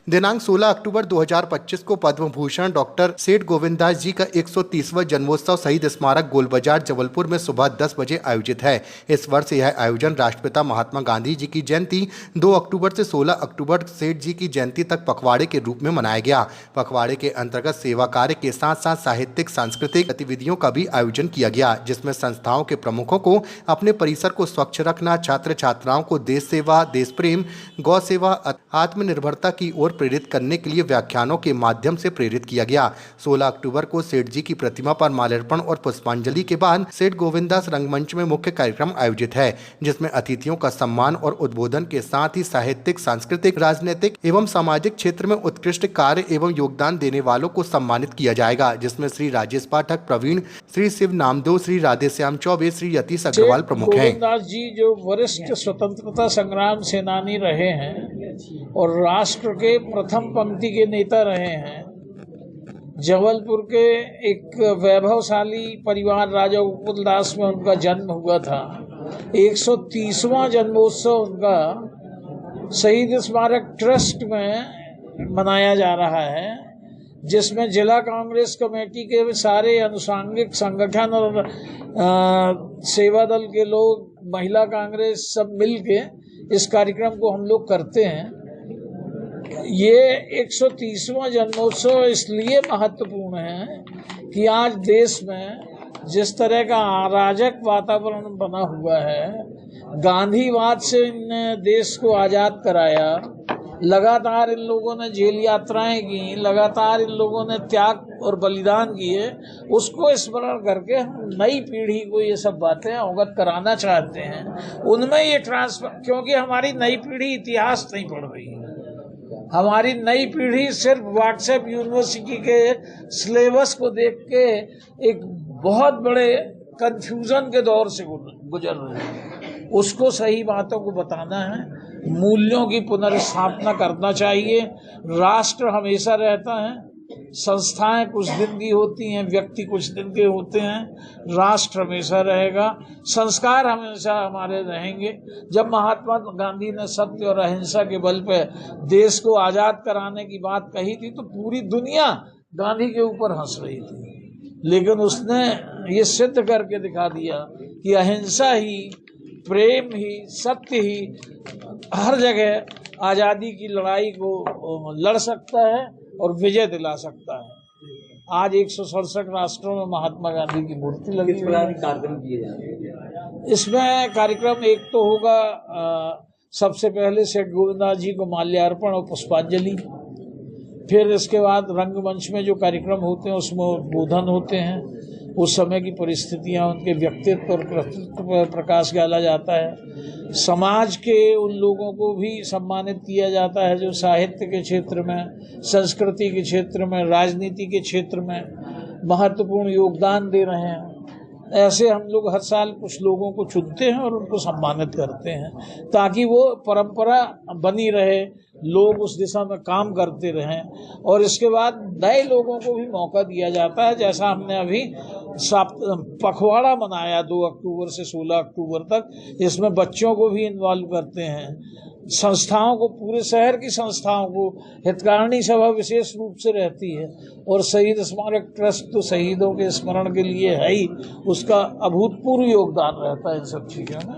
दिनांक 16 अक्टूबर 2025 को पद्म भूषण डॉक्टर सेठ गोविंददास जी का 130वां जन्मोत्सव शहीद स्मारक गोल बाजार जबलपुर में सुबह 10 बजे आयोजित है। इस वर्ष यह आयोजन राष्ट्रपिता महात्मा गांधी जी की जयंती 2 अक्टूबर से 16 अक्टूबर सेठ जी की जयंती तक पखवाड़े के रूप में मनाया गया। पखवाड़े के अंतर्गत सेवा कार्य के साथ साथ साहित्यिक सांस्कृतिक गतिविधियों का भी आयोजन किया गया, जिसमें संस्थाओं के प्रमुखों को अपने परिसर को स्वच्छ रखना, छात्र छात्राओं को देश सेवा, देश प्रेम, गौ सेवा, आत्मनिर्भरता की ओर प्रेरित करने के लिए व्याख्यानों के माध्यम से प्रेरित किया गया। 16 अक्टूबर को सेठ जी की प्रतिमा पर माल्यार्पण और पुष्पांजलि के बाद सेठ गोविंददास रंगमंच में मुख्य कार्यक्रम आयोजित है, जिसमें अतिथियों का सम्मान और उद्बोधन के साथ ही साहित्यिक, सांस्कृतिक, राजनीतिक एवं सामाजिक क्षेत्र में उत्कृष्ट कार्य एवं योगदान देने वालों को सम्मानित किया जाएगा, जिसमें श्री राजेश पाठक प्रवीण, श्री शिव नामदेव, श्री राधेश्याम चौबे, श्री यतीश अग्रवाल प्रमुख हैं। गोविंददास जी जो वरिष्ठ स्वतंत्रता संग्राम सेनानी रहे हैं और राष्ट्र के प्रथम पंक्ति के नेता रहे हैं, जबलपुर के एक वैभवशाली परिवार राजा गोकुलदास में उनका जन्म हुआ था। 130वां जन्मोत्सव उनका शहीद स्मारक ट्रस्ट में मनाया जा रहा है, जिसमें जिला कांग्रेस कमेटी के सारे अनुषंगिक संगठन और सेवा दल के लोग, महिला कांग्रेस सब मिलके इस कार्यक्रम को हम लोग करते हैं। ये 130वां जन्मोत्सव इसलिए महत्वपूर्ण है कि आज देश में जिस तरह का अराजक वातावरण बना हुआ है, गांधीवाद से इन देश को आज़ाद कराया, लगातार इन लोगों ने जेल यात्राएं की, लगातार इन लोगों ने त्याग और बलिदान किए, उसको स्मरण करके हम नई पीढ़ी को ये सब बातें अवगत कराना चाहते हैं। उनमें ये ट्रांसफर, क्योंकि हमारी नई पीढ़ी इतिहास नहीं पढ़ रही है, हमारी नई पीढ़ी सिर्फ व्हाट्सएप यूनिवर्सिटी के सिलेबस को देख के एक बहुत बड़े कंफ्यूजन के दौर से गुजर रही है। उसको सही बातों को बताना है, मूल्यों की पुनर्स्थापना करना चाहिए। राष्ट्र हमेशा रहता है, संस्थाएं कुछ दिन की होती हैं, व्यक्ति कुछ दिन के होते हैं, राष्ट्र हमेशा रहेगा, संस्कार हमेशा हमारे रहेंगे। जब महात्मा गांधी ने सत्य और अहिंसा के बल पे देश को आज़ाद कराने की बात कही थी तो पूरी दुनिया गांधी के ऊपर हंस रही थी, लेकिन उसने ये सिद्ध करके दिखा दिया कि अहिंसा ही, प्रेम ही, सत्य ही हर जगह आज़ादी की लड़ाई को लड़ सकता है और विजय दिला सकता है। आज 167 राष्ट्रों में महात्मा गांधी की मूर्ति लगी हुई है। कार्यक्रम किए जाएंगे इसमें कार्यक्रम एक तो होगा, सबसे पहले सेठ गोविंददास जी को माल्यार्पण और पुष्पांजलि, फिर इसके बाद रंगमंच में जो कार्यक्रम होते हैं उसमें उद्बोधन होते हैं, उस समय की परिस्थितियां, उनके व्यक्तित्व और कर्तृत्व पर प्रकाश डाला जाता है। समाज के उन लोगों को भी सम्मानित किया जाता है जो साहित्य के क्षेत्र में, संस्कृति के क्षेत्र में, राजनीति के क्षेत्र में महत्वपूर्ण योगदान दे रहे हैं। ऐसे हम लोग हर साल कुछ लोगों को चुनते हैं और उनको सम्मानित करते हैं ताकि वो परंपरा बनी रहे, लोग उस दिशा में काम करते रहें। और इसके बाद नए लोगों को भी मौका दिया जाता है, जैसा हमने अभी पखवाड़ा मनाया 2 अक्टूबर से 16 अक्टूबर तक, इसमें बच्चों को भी इन्वॉल्व करते हैं, संस्थाओं को, पूरे शहर की संस्थाओं को, हितकारिणी सभा विशेष रूप से रहती है और शहीद स्मारक ट्रस्ट तो शहीदों के स्मरण के लिए है ही, उसका अभूतपूर्व योगदान रहता है इन सब चीज़ों में।